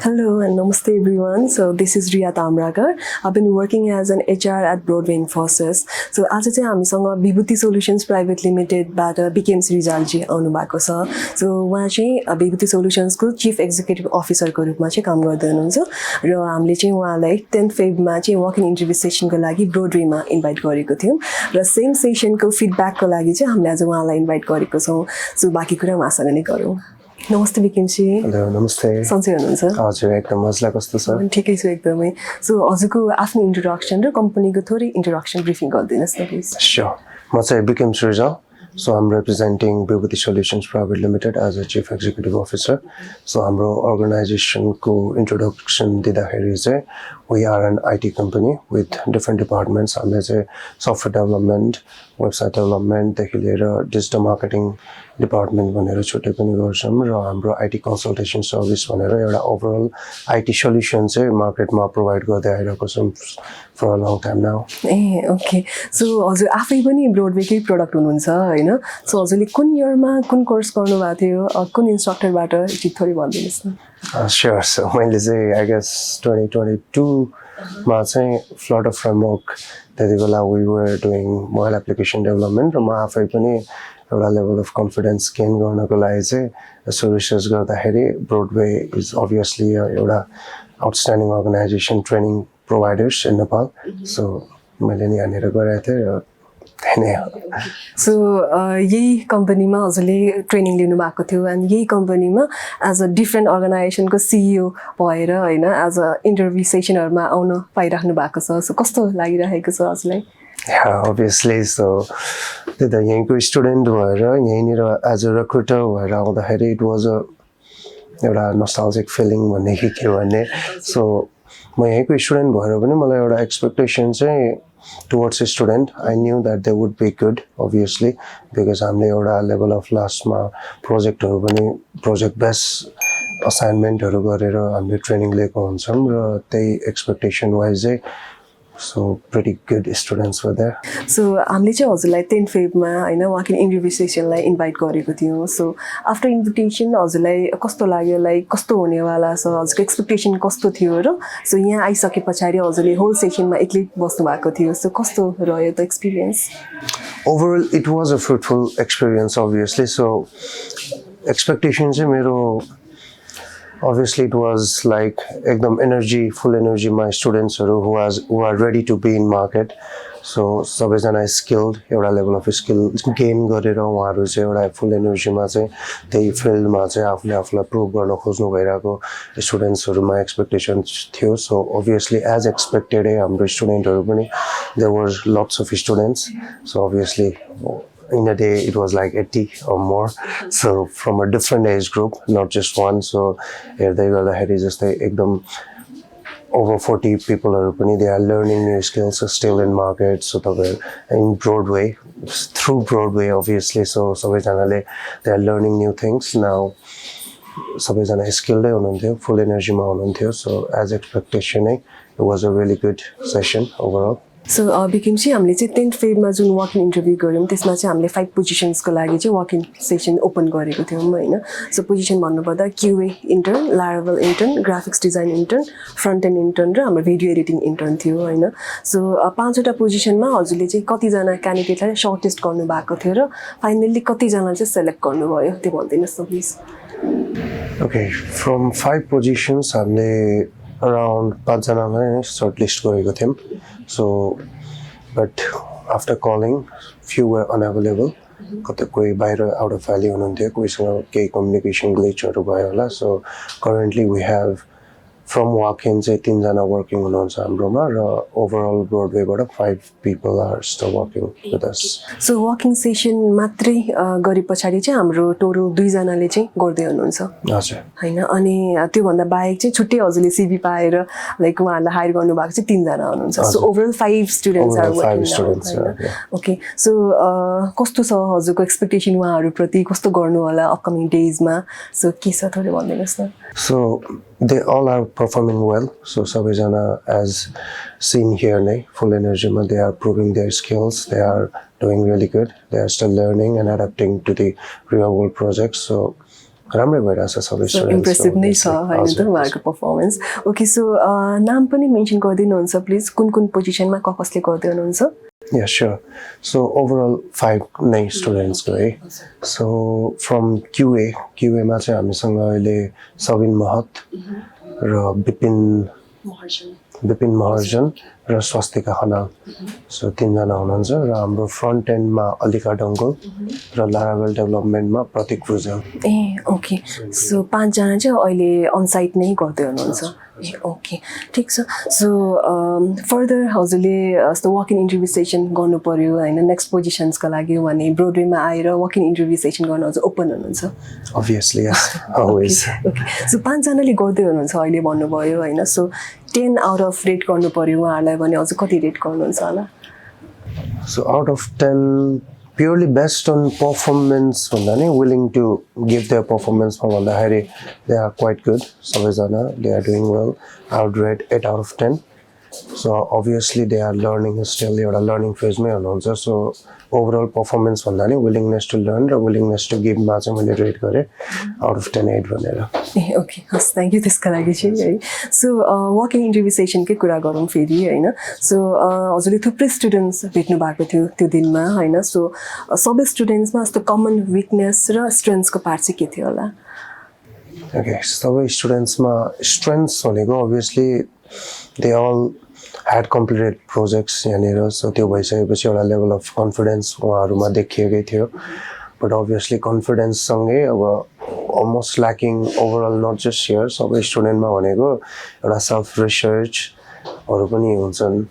Hello and namaste everyone. So this is Riya Tamrakar. I've been working as an HR at Broadway Infosys. So आज चाहिँ हामीसँग Bibhuti Solutions Pvt Limited बाट Bikems Rijal जी आउनु भएको छ. So उहाँ चाहिँ Bibhuti Solutions को Chief Executive Officer को रूपमा चाहिँ काम गर्दै हुनुहुन्छ र हामीले चाहिँ उहाँलाई 10th Feb मा चाहिँ walk in interview session को लागि Broadway मा इन्भाइट गरेको थियौं र सेम सेसन को फिडब्याक को लागि चाहिँ हामीले आज उहाँलाई इन्भाइट गरेको छौं. सो बाँकी कुरा उहाँसँग नै गरौँ. नमस्ते बिकिमजी. हेलो नमस्ते. सन्चै हुनुहुन्छ? हजुर एकदम मजला. कस्तो छ? ठिकै छु एकदमै. सो हजुरको आफ्नो इन्ट्रोडक्सन र कम्पनीको थोरै इन्ट्रोडक्सन ब्रिफिङ गरिदिनुस् न प्लिज. Sure. म चाहिँ Bikems Rijal. So I'm representing Bibhuti Solutions Pvt Limited as a Chief Executive Officer. So हाम्रो organization को introduction दिँदाखेरि चाहिँ we are an IT company with different departments. हामीले चाहिँ software development, website development देखि लिएर digital marketing department भनेर छुट्टै पनि गर्छौं र हाम्रो IT consultation service भनेर एउटा overall IT solution चाहिँ मार्केटमा प्रोवाइड गर्दै आइरहेको छौं for a long time now. Okay. So हजुर आफै पनि ब्रोडवेकै प्रोडक्ट हुनुहुन्छ हैन? सो हजुरले कुन इयरमा कुन कोर्स गर्नु भएको थियो? कुन इन्स्ट्रक्टरबाट एकचोटि थोरै भनिदिनुस् न. Sure. So मैले चाहिँ I guess 2022 मा चाहिँ Flutter Framework त्यति बेला we were doing mobile application development र म आफै पनि एउटा level of confidence gain गर्नको लागि चाहिँ यसो रिसर्च गर्दाखेरि Broadway is obviously एउटा outstanding organization, training providers in Nepal. So मैले नि यहाँनिर गरेको थिएँ र सो यही कम्पनीमा हजुरले ट्रेनिङ लिनु भएको थियो एन्ड यही कम्पनीमा एज अ डिफ्रेन्ट अर्गनाइजेसनको सिइओ भएर हैन एज अ इन्टरभ्यू सेसनहरुमा आउन पाइराख्नु भएको छ. सो कस्तो लागिरहेको छ हजुरलाई? obviously. So the यहीँको स्टुडेन्ट भएर यहीँनिर एज अ रिक्रुटर भएर आउँदाखेरि it was a एउटा nostalgic feeling भन्ने के भन्ने. So म यहीँको स्टुडेन्ट भएर पनि मलाई एउटा एक्सपेक्टेसन चाहिँ towards a student. I knew that they would be good, obviously, because हामीले एउटा level of लास्टमा प्रोजेक्टहरु पनि प्रोजेक्ट बेस्ड असाइनमेन्टहरु गरेर हामीले ट्रेनिङ लिएको हुन्छौं र त्यही एक्सपेक्टेसन वाइज चाहिँ so pretty good students were there. So हामीले चाहिँ हजुरलाई 10th Feb मा हैन walk in interview सेसनलाई इन्भाइट गरेको थियौं. सो आफ्टर इन्भिटेसन हजुरलाई कस्तो लाग्यो? लाइक कस्तो हुनेवाला छ? हजुरको एक्सपेक्टेसन कस्तो थियो र सो यहाँ आइसके पछाडी हजुरले होल सेसनमा एक्लै बस्नु भएको थियो. सो कस्तो रह्यो त experience? Overall it was a fruitful experience, obviously. So expectation चाहिँ मेरो obviously it was like ekdam energy, full energy my students who are ready to be in market. So सबैजना skilled, एउटा level of skill gain गरेर उहाँहरु चाहिँ एउटा full energy मा चाहिँ त्यही field मा चाहिँ आफूलाई प्रुभ गर्न खोज्नु भइराको स्टुडेन्ट्सहरुमा एक्सपेक्टेसन थियो. So obviously as expected हाम्रो स्टुडेन्टहरु पनि there were lots of students. So obviously in a day it was like 80 or more, so from a different age group, not just one. So हेर्दै गर्दाखेरि जस्तै एकदम over 40 people are पनि they are learning new skills, still in market. So in Broadway, through Broadway obviously, so सबैजनाले they are learning new things now. सबैजना skilled हुनुहुन्थ्यो, full energy मा हुनुहुन्थ्यो. So as expectation it was a really good session overall. So Bikim ji हामीले चाहिँ 10th Feb मा जुन walk in interview गर्यौं त्यसमा चाहिँ हामीले 5 पोजिसन्सको लागि चाहिँ walk in सेसन ओपन गरेको थियौं हैन. सो पोजिसन भन्नुपर्दा QA intern, Laravel intern, graphics design intern, front end intern र हाम्रो भिडियो एडिटिङ इन्टर्न थियो हैन. सो 5 वटा पोजिसनमा हजुरले चाहिँ कति जना क्यान्डिडेटलाई सर्टलिस्ट गर्नु भएको थियो र फाइनली कति जना चाहिँ सेलेक्ट गर्नु भयो त्यो भनिदिनुस् न प्लिज. Okay, from 5 positions हामीले around 5 जनालाई shortlist गरेको थियौं. So but after calling few were unavailable. कतै कोही बाहिर आउट अफ भ्याली हुनुहुन्थ्यो, कोहीसँग केही कम्युनिकेसन ग्लिचहरु भयो होला. So currently we have from walk-in चाहिँ 3 जना वर्किङ हुनुहुन्छ हाम्रोमा र ओभरअल ब्रोडवेबाट 5 people are still working with us. So working session मात्रै गरे पछाडी चाहिँ हाम्रो टोटल 2 जनाले चाहिँ गर्दै हुनुहुन्छ. हजुर. हैन अनि त्यो भन्दा बाहेक चाहिँ छुट्टै हजुरले सिभी पाएर लाइक उहाँहरुलाई हायर गर्नु भएको चाहिँ 3 जना हुनुहुन्छ. So overall 5 students are working. Okay. So कस्तो छ हजुरको एक्सपेक्टेसन उहाँहरु प्रति? कस्तो गर्नु होला अपकमिङ डेजमा? सो के छ थोरै भनिदिनुस् न. So they all are performing well. So सबैजना as seen here नै full energy ma they are proving their skills. They are doing really good. They are still learning and adapting to the real world projects. So राम्रै भइरहेछ सबै so impressive नै छ होइन त उहाँहरूको पर्फर्मेन्स ओके सो नाम पनि मेन्सन गरिदिनुहुन्छ प्लिज कुन कुन पोजिसनमा कसले गर्दै हुनुहुन्छ Yeah, sure. So overall 5 नै स्टुडेन्ट्स गए सो फ्रम QA मा चाहिँ हामीसँग अहिले सबिन महत र विपिन महर्जन र स्वस्तिका खनाल सो 3 जना हुनुहुन्छ र हाम्रो फ्रन्ट एन्डमा अलिका डङ्गल र लारावेल डेभलपमेन्टमा प्रतीक भुजेल ए ओके सो 5 जना चाहिँ अहिले अनसाइट नै गर्दै हुनुहुन्छ ए ओके ठिक छ सो फर्दर हजुरले यस्तो वक इन इन्टरभ्यू सेसन गर्नु पर्यो होइन नेक्स्ट पोजिसन्सको लागि भने ब्रोडवेमा आएर वक इन इन्टरभ्यू सेसन गर्न हजुर ओपन हुनुहुन्छ अभियसली यस अलवेज ओके सो 5 जनाले गर्दै हुनुहुन्छ अहिले भन्नुभयो होइन सो 10 आउट अफ रेट गर्नु पर्यो उहाँहरूलाई भने अझ कति रेट गर्नुहुन्छ होला So out of 10, purely based on performance, willing to give their performance for Vandahari, they are quite good. Sabizana, they are doing well. I would rate 8 out of 10. So obviously they are learning still, they are learning phase mein also. So overall performance vandani willingness to learn or willingness to give ma chahi मैले rate गरे out of 10 8 भनेर ए okay हस् thank you त्यसको लागि चाहिँ है so walk in interview सेसनकै कुरा गरौँ फेरि होइन सो हजुरले थुप्रै स्टुडेन्ट्स भेट्नु भएको थियो त्यो दिनमा होइन सो सबै स्टुडेन्ट्समा यस्तो कमन विकनेस र स्ट्रेन्थ्सको पार्ट चाहिँ के थियो होला ओके सबै स्टुडेन्ट्समा स्ट्रेन्थ्स भनेको obviously they all had completed projects यहाँनिर सो त्यो भइसकेपछि एउटा लेभल अफ कन्फिडेन्स उहाँहरूमा देखिएकै थियो बट अभियसली कन्फिडेन्ससँगै अब almost lacking overall not just here सबै स्टुडेन्टमा भनेको एउटा सेल्फ रिसर्चहरू पनि हुन्छन्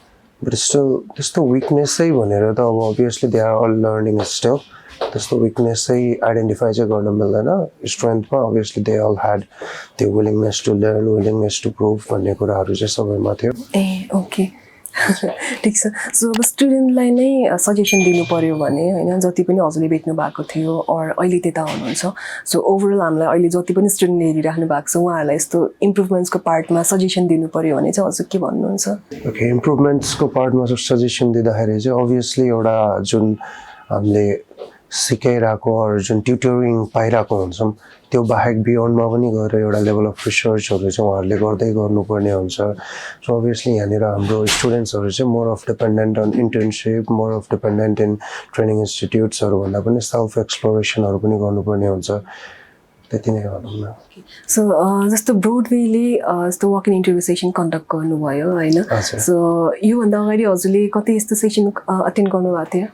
बट स्टिल त्यस्तो विकनेसै भनेर त अब obviously they are all learning still त्यस्तो विकनेस चाहिँ आइडेन्टिफाई चाहिँ गर्न मिल्दैन स्ट्रेन्थमा अभियसली दे अल ह्याड त्यो willingness to learn willingness to prove भन्ने कुराहरू चाहिँ सबैमा थियो ए ओके ठिक छ सो अब स्टुडेन्टलाई नै सजेसन दिनु पर्यो भने होइन जति पनि हजुरले भेट्नु भएको थियो अर अहिले त्यता हुनुहुन्छ सो ओभरअल हामीलाई अहिले जति पनि स्टुडेन्टले हेरिराख्नु भएको छ उहाँहरूलाई यस्तो इम्प्रुभमेन्ट्सको पार्टमा सजेसन दिनु पर्यो भने चाहिँ हजुर के भन्नुहुन्छ ओके इम्प्रुभमेन्ट्सको पार्टमा सजेसन दिँदाखेरि चाहिँ अभियसली एउटा जुन हामीले सिकाइरहेको अरू जुन ट्युटरिङ पाइरहेको हुन्छौँ त्यो बाहेक बियोन्डमा पनि गएर एउटा लेभल अफ रिसर्चहरू चाहिँ उहाँहरूले गर्दै गर्नुपर्ने हुन्छ सो अभियसली यहाँनिर हाम्रो स्टुडेन्ट्सहरू चाहिँ more of dependent on internship more of dependent in training इन्स्टिट्युट्सहरू भन्दा पनि सेल्फ एक्सप्लोरेसनहरू पनि गर्नुपर्ने हुन्छ त्यति नै भनौँ न सो जस्तो ब्रोडवेले यस्तो walk in interview session conduct गर्नुभयो होइन सो योभन्दा अगाडि हजुरले कति यस्तो सेसन अटेन्ड गर्नुभएको थियो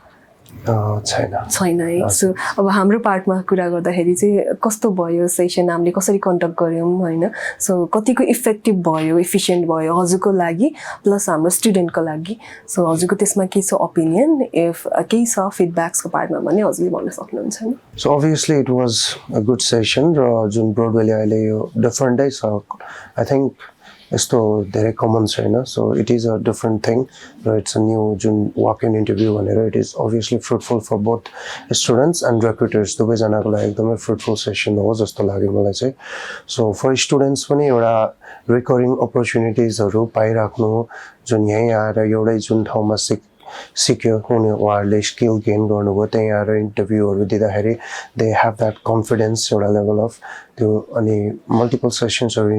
छैन है सो अब हाम्रो पार्टमा कुरा गर्दाखेरि चाहिँ कस्तो भयो सेसन हामीले कसरी कन्डक्ट गऱ्यौँ होइन सो कतिको इफेक्टिभ भयो इफिसियन्ट भयो हजुरको लागि प्लस हाम्रो स्टुडेन्टको लागि सो हजुरको त्यसमा के छ ओपिनियन इफ केही छ फिडब्याक्सको पार्टमा भने हजुरले भन्न सक्नुहुन्छ नि so obviously it was a good session र जुन ब्रोडवेले अहिले यो डिफरेन्टै छ आई थिङ्क यस्तो धेरै कमन छैन so it is a different thing र इट्स अ न्यू जुन वक इन इन्टरभ्यू भनेर it is obviously fruitful for both students and recruiters दुवैजनाको लागि एकदमै फ्रुटफुल सेसन हो जस्तो लाग्यो मलाई चाहिँ सो फर स्टुडेन्ट्स पनि एउटा रिकरिङ अपर्च्युनिटिजहरू पाइराख्नु जुन यहीँ आएर एउटै जुन ठाउँमा सिक्यो उहाँहरूले स्किल गेन गर्नुभयो त्यहीँ आएर इन्टरभ्यूहरू दिँदाखेरि दे हेभ द्याट कन्फिडेन्स एउटा लेभल अफ त्यो अनि मल्टिपल सेसन्सहरू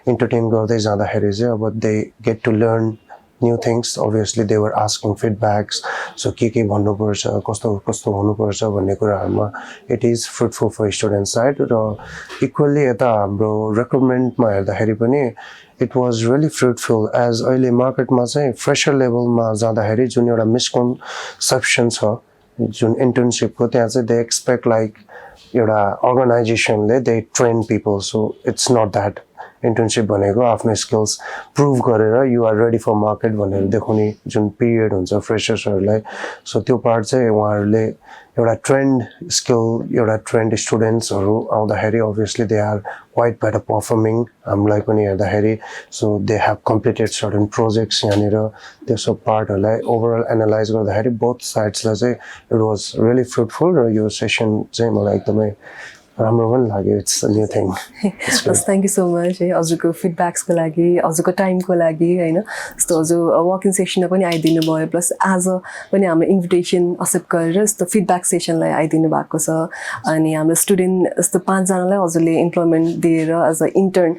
इन्टरटेन गर्दै जाँदाखेरि चाहिँ अब they get to learn new things obviously they were asking feedbacks so के भन्नुपर्छ कस्तो कस्तो हुनुपर्छ भन्ने कुराहरूमा it is fruitful for student side र इक्वल्ली यता हाम्रो रिक्रुटमेन्टमा हेर्दाखेरि पनि it was really fruitful as अहिले मार्केटमा चाहिँ फ्रेसर लेभलमा जाँदाखेरि जुन एउटा मिसकन्सेप्सन छ जुन इन्टर्नसिपको त्यहाँ चाहिँ दे एक्सपेक्ट लाइक एउटा अर्गनाइजेसनले they train people so it's not that internship भनेको आफ्नो स्किल्स प्रुभ गरेर you are ready for market भनेर देखाउने जुन पिरियड हुन्छ फ्रेसर्सहरूलाई सो त्यो पार्ट चाहिँ उहाँहरूले एउटा ट्रेन्ड स्किल एउटा ट्रेन्ड स्टुडेन्ट्सहरू आउँदाखेरि obviously they are quite better performing हामीलाई पनि हेर्दाखेरि so they have completed certain projects यहाँनिर त्यो सब पार्टहरूलाई ओभरअल एनालाइज गर्दाखेरि बोथ साइड्सलाई चाहिँ इट वाज रियली फ्रुटफुल र यो सेसन चाहिँ मलाई एकदमै राम्रो पनि लाग्यो इट्स अ न्यू थिङ हस् थ्याङ्क यू सो मच है हजुरको फिडब्याक्सको लागि हजुरको टाइमको लागि होइन यस्तो हजुर वकिङ सेसनमा पनि आइदिनु भयो प्लस आज पनि हाम्रो इन्भिटेसन एक्सेप्ट गरेर यस्तो फिडब्याक सेसनलाई आइदिनु भएको छ अनि हाम्रो स्टुडेन्ट यस्तो 5 जनालाई हजुरले इम्प्लोइमेन्ट दिएर एज अ इन्टर्न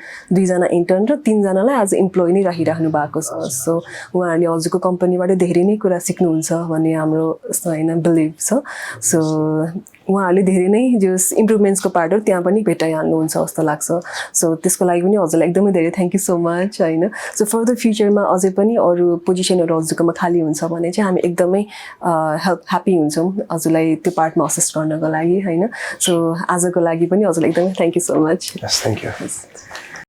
2 जना इन्टर्न र 3 जनालाई एज अ इम्प्लोइ नै राखिराख्नु भएको छ सो उहाँहरूले हजुरको कम्पनीबाट धेरै नै कुरा सिक्नुहुन्छ भन्ने हाम्रो यस्तो होइन बिलिभ छ सो उहाँहरूले धेरै नै जस इम्प्रुभमेन्ट्सको पार्टहरू त्यहाँ पनि भेटाइहाल्नुहुन्छ जस्तो लाग्छ सो त्यसको लागि पनि हजुरलाई एकदमै धेरै थ्याङ्क यू सो मच होइन सो फर्दर फ्युचरमा अझै पनि अरू पोजिसनहरू हजुरकोमा खाली हुन्छ भने चाहिँ हामी एकदमै ह्याप्पी हुन्छौँ हजुरलाई त्यो पार्टमा असिस्ट गर्नको लागि होइन सो आजको लागि पनि हजुरलाई एकदमै thank you so much thank you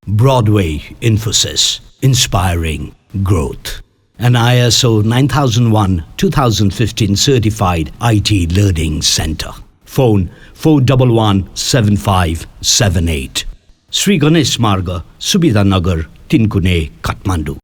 Broadway Infosys, inspiring growth. An ISO 9001-2015 certified IT learning center. Phone 411-7578. Sri Ganesh Marga, Subhidanagar, Tinkune, Kathmandu.